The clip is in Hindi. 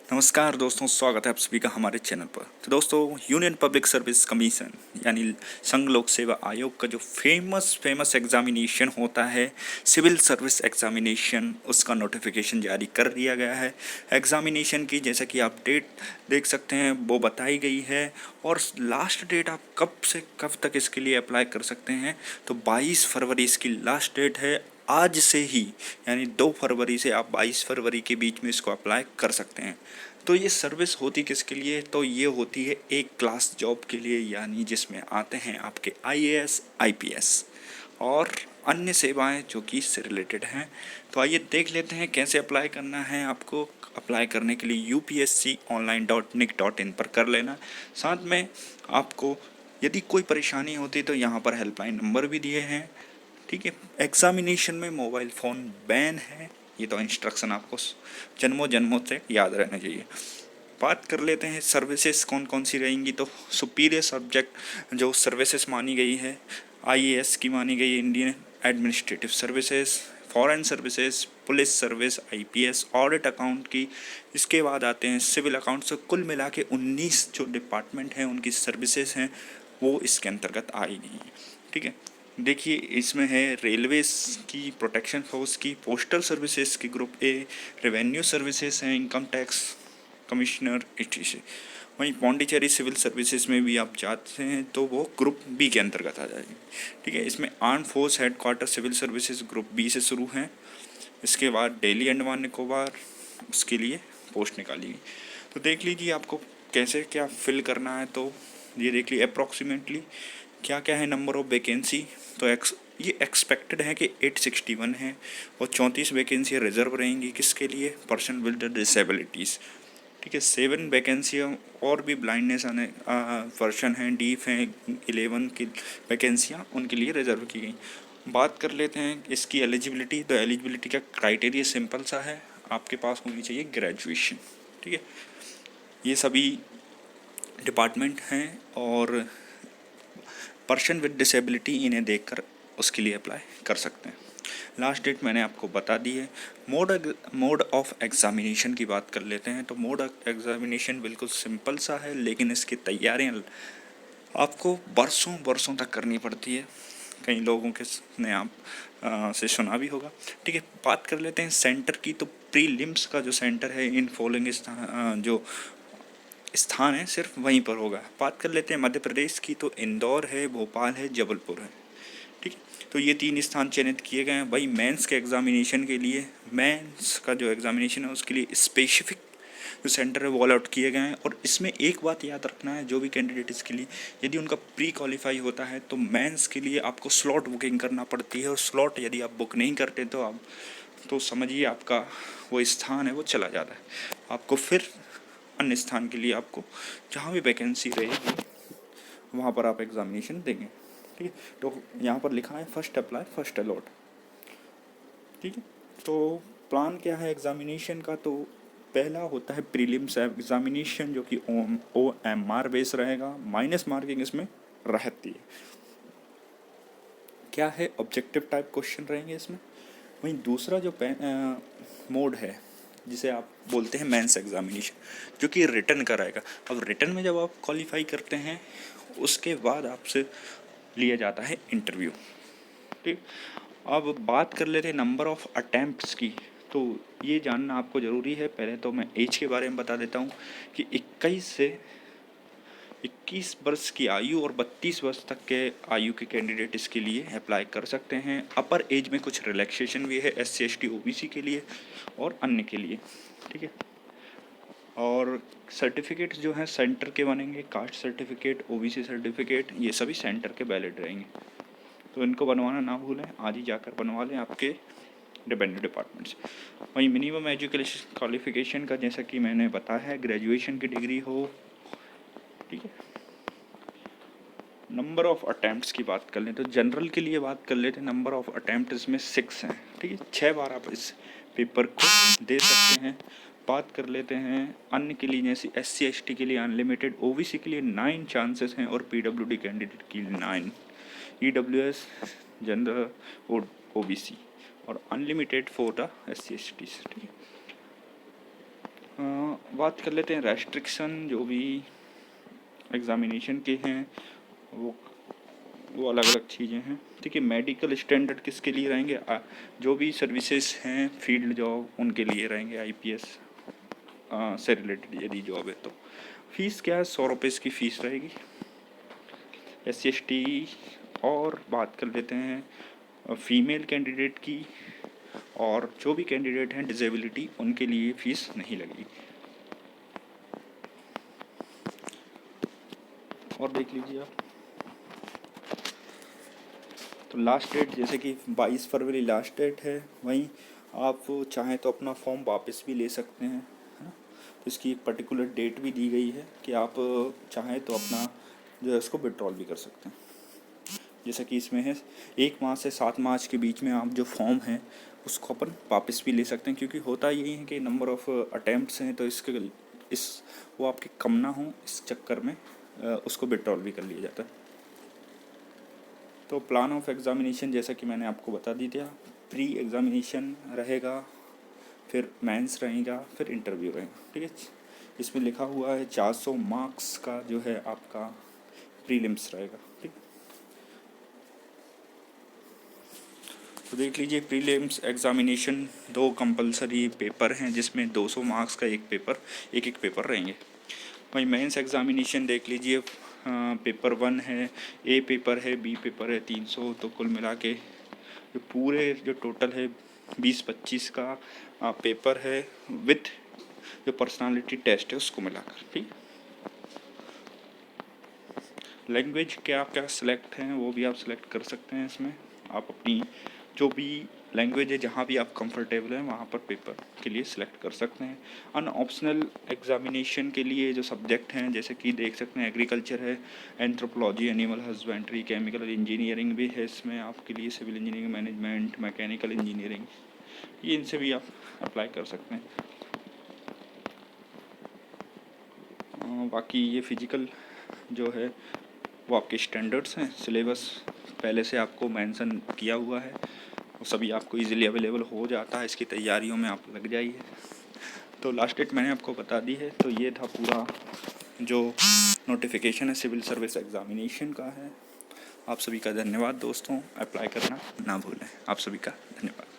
नमस्कार दोस्तों, स्वागत है आप सभी का हमारे चैनल पर। तो दोस्तों, यूनियन पब्लिक सर्विस कमीशन यानी संघ लोक सेवा आयोग का जो फेमस एग्जामिनेशन होता है, सिविल सर्विस एग्जामिनेशन, उसका नोटिफिकेशन जारी कर दिया गया है। एग्जामिनेशन की जैसा कि आप डेट देख सकते हैं वो बताई गई है, और लास्ट डेट आप कब से कब तक इसके लिए अप्लाई कर सकते हैं। तो 22 फरवरी इसकी लास्ट डेट है। आज से ही यानी 2 फरवरी से आप 22 फरवरी के बीच में इसको अप्लाई कर सकते हैं। तो ये सर्विस होती किसके लिए? तो ये होती है एक क्लास जॉब के लिए, यानी जिसमें आते हैं आपके आईएएस, आईपीएस और अन्य सेवाएं जो कि इससे रिलेटेड हैं। तो आइए देख लेते हैं कैसे अप्लाई करना है। आपको अप्लाई करने के लिए upsconline.nic.in पर कर लेना। साथ में आपको यदि कोई परेशानी होती तो यहाँ पर हेल्पलाइन नंबर भी दिए हैं। ठीक है, एग्जामिनेशन में मोबाइल फ़ोन बैन है, ये तो इंस्ट्रक्शन आपको जन्मों से याद रहना चाहिए। बात कर लेते हैं सर्विसेज कौन कौन सी रहेंगी। तो सुपीरियर सब्जेक्ट जो सर्विसेज मानी गई है, आईएएस की मानी गई है, Indian administrative services, foreign services, police service, IPS, audit account की। इसके बाद आते हैं सिविल अकाउंट। से कुल मिला के 19 जो डिपार्टमेंट हैं उनकी सर्विसेज हैं वो इसके अंतर्गत आएगी। ठीक है, देखिए इसमें है रेलवेज की, प्रोटेक्शन फोर्स की, पोस्टल सर्विसेज की ग्रुप ए, रेवेन्यू सर्विसेज हैं, इनकम टैक्स कमिश्नर etc। वहीं पौंडीचेरी सिविल सर्विसेज में भी आप जाते हैं तो वो ग्रुप बी के अंतर्गत आ जाएगी। ठीक है, इसमें arm force headquarter civil services group B से शुरू हैं। इसके बाद दिल्ली अंडमान निकोबार, उसके लिए पोस्ट निकाली गई। तो देख लीजिए आपको कैसे क्या फिल करना है। तो ये देख लीजिए अप्रॉक्सीमेटली क्या क्या है नंबर ऑफ वैकेंसी। तो ये एक्सपेक्टेड है कि 861 है, और 34 वैकेंसी रिजर्व रहेंगी किसके लिए? Person with disabilities. ठीक है, 7 वैकेंसियाँ और भी ब्लाइंडनेस आने वर्षन हैं, डीफ हैं, 11 की वैकेंसियाँ उनके लिए रिजर्व की गई। बात कर लेते हैं इसकी एलिजिबिलिटी। तो एलिजिबिलिटी का क्राइटेरिया सिंपल सा है, आपके पास होनी चाहिए ग्रेजुएशन। ठीक है, ये सभी डिपार्टमेंट हैं, और पर्सन विद डिसेबिलिटी इन्हें देखकर उसके लिए अप्लाई कर सकते हैं। लास्ट डेट मैंने आपको बता दी है। मोड ऑफ एग्ज़ामिनेशन की बात कर लेते हैं। तो मोड ऑफ एग्ज़ामिनेशन बिल्कुल सिंपल सा है, लेकिन इसकी तैयारियां आपको बरसों बरसों तक करनी पड़ती है। कई लोगों के ने आप से सुना भी होगा। ठीक है, बात कर लेते हैं सेंटर की। तो प्रीलिम्स का जो सेंटर है इन फॉलोइंग जो स्थान है सिर्फ वहीं पर होगा। बात कर लेते हैं मध्य प्रदेश की। तो इंदौर है, भोपाल है, जबलपुर है। ठीक है, तो ये 3 स्थान चयनित किए गए हैं। वही मेंस के एग्जामिनेशन के लिए, मेंस का जो एग्जामिनेशन है उसके लिए स्पेसिफिक जो सेंटर है वो अलॉट किए गए हैं। और इसमें एक बात याद रखना है, जो भी कैंडिडेट इसके लिए यदि उनका प्री क्वालिफाई होता है तो मेंस के लिए आपको स्लॉट बुकिंग करना पड़ती है, और स्लॉट यदि आप बुक नहीं करते तो आप तो समझिए आपका वो स्थान है वो चला जाता है। आपको फिर अन्य स्थान के लिए आपको जहाँ भी वैकेंसी रहेगी वहाँ पर आप एग्ज़ामिनेशन देंगे। ठीक है, तो यहाँ पर लिखा है फर्स्ट अप्लाई फर्स्ट अलॉट। ठीक है, तो प्लान क्या है एग्ज़ामिनेशन का? तो पहला होता है प्रीलिम्स एग्ज़ामिनेशन, जो कि OMR बेस रहेगा, माइनस मार्किंग इसमें रहती है। क्या है? ऑब्जेक्टिव टाइप क्वेश्चन रहेंगे इसमें। वहीं दूसरा जो मोड है जिसे आप बोलते हैं मेंस एग्ज़ामिनेशन, जो कि रिटन कराएगा। अब रिटन में जब आप क्वालिफाई करते हैं उसके बाद आपसे लिया जाता है इंटरव्यू। ठीक, अब बात कर लेते हैं नंबर ऑफ़ अटैम्प्ट्स की। तो ये जानना आपको ज़रूरी है। पहले तो मैं एज के बारे में बता देता हूँ कि 21 से 21 वर्ष की आयु और 32 वर्ष तक के आयु के कैंडिडेट इसके लिए अप्लाई कर सकते हैं। अपर एज में कुछ रिलैक्सेशन भी है SC ST OBC के लिए और अन्य के लिए। ठीक है, और सर्टिफिकेट जो हैं सेंटर के बनेंगे, कास्ट सर्टिफिकेट, OBC सर्टिफिकेट, ये सभी सेंटर के वैलिड रहेंगे। तो इनको बनवाना ना भूलें, आज ही जाकर बनवा लें आपके डिपेंडेंट डिपार्टमेंट से। वहीं मिनिमम एजुकेशन क्वालिफिकेशन का जैसा कि मैंने बताया है, ग्रेजुएशन की डिग्री हो। ठीक है, नंबर ऑफ़ अटैम्प्ट्स की बात कर लें तो जनरल के लिए बात कर लेते हैं। नंबर ऑफ़ अटैम्प्ट इसमें 6 हैं। ठीक है, 6 बार आप इस पेपर को दे सकते हैं। बात कर लेते हैं अन्य के लिए, जैसे SC ST के लिए अनलिमिटेड, OBC के लिए 9 चांसेस हैं, और PWD कैंडिडेट की 9, EWS जनरल और OBC, और unlimited for the SC ST। ठीक है, बात कर लेते हैं रेस्ट्रिक्शन जो भी एग्ज़ामिनेशन के हैं, वो अलग अलग चीज़ें हैं। ठीक है, मेडिकल स्टैंडर्ड किसके लिए रहेंगे, जो भी सर्विसेज हैं फील्ड जॉब उनके लिए रहेंगे, आईपीएस से रिलेटेड यदि जॉब है तो। फीस क्या है, 100 रुपये की फ़ीस रहेगी SC/ST। और बात कर लेते हैं फीमेल कैंडिडेट की, और जो भी कैंडिडेट हैं डिसेबिलिटी उनके लिए फ़ीस नहीं लगेगी। और देख लीजिए आप, तो लास्ट डेट जैसे कि 22 फरवरी लास्ट डेट है, वहीं आप चाहें तो अपना फॉर्म वापस भी ले सकते हैं, है ना। तो इसकी एक पर्टिकुलर डेट भी दी गई है कि आप चाहें तो अपना जो है उसको विड्रॉल भी कर सकते हैं। जैसा कि इसमें है 1 मार्च से 7 मार्च के बीच में आप जो फॉर्म है उसको अपन वापस भी ले सकते हैं, क्योंकि होता यही है कि नंबर ऑफ़ अटैम्प्ट्स हैं, तो इसके वो आपके कम ना हो, इस चक्कर में उसको विड्रॉल भी कर लिया जाता है। तो प्लान ऑफ एग्ज़ामिनेशन जैसा कि मैंने आपको बता दी दिया, प्री एग्ज़ामिनेशन रहेगा, फिर मेंस रहेगा, फिर इंटरव्यू रहेगा। ठीक है, इसमें लिखा हुआ है 400 मार्क्स का जो है आपका प्रीलिम्स रहेगा। ठीक, तो देख लीजिए प्रीलिम्स एग्ज़ामिनेशन 2 कंपलसरी पेपर हैं, जिसमें 200 मार्क्स का एक पेपर रहेंगे। वहीं मेंस एग्ज़ामिनेशन देख लीजिए, पेपर 1 है, ए पेपर है, बी पेपर है 300, तो कुल मिला के जो पूरे जो टोटल है 20-25 का पेपर है, विथ जो पर्सनालिटी टेस्ट है उसको मिलाकर। ठीक, लैंग्वेज क्या क्या सिलेक्ट हैं वो भी आप सिलेक्ट कर सकते हैं। इसमें आप अपनी जो भी लैंग्वेज है, जहाँ भी आप कंफर्टेबल हैं वहाँ पर पेपर के लिए सिलेक्ट कर सकते हैं। अन ऑप्शनल एग्ज़ामिनेशन के लिए जो सब्जेक्ट हैं, जैसे कि देख सकते हैं एग्रीकल्चर है, anthropology, animal husbandry, chemical engineering भी है इसमें आपके लिए, civil engineering, management, mechanical engineering, ये इनसे भी आप अप्लाई कर सकते हैं। बाकी ये फिजिकल जो है वो आपके स्टैंडर्ड्स हैं, सिलेबस पहले से आपको मेंशन किया हुआ है, वो सभी आपको इजीली अवेलेबल हो जाता है, इसकी तैयारियों में आप लग जाइए। तो लास्ट डेट मैंने आपको बता दी है। तो ये था पूरा जो नोटिफिकेशन है सिविल सर्विस एग्ज़ामिनेशन का है। आप सभी का धन्यवाद दोस्तों, अप्लाई करना ना भूलें। आप सभी का धन्यवाद।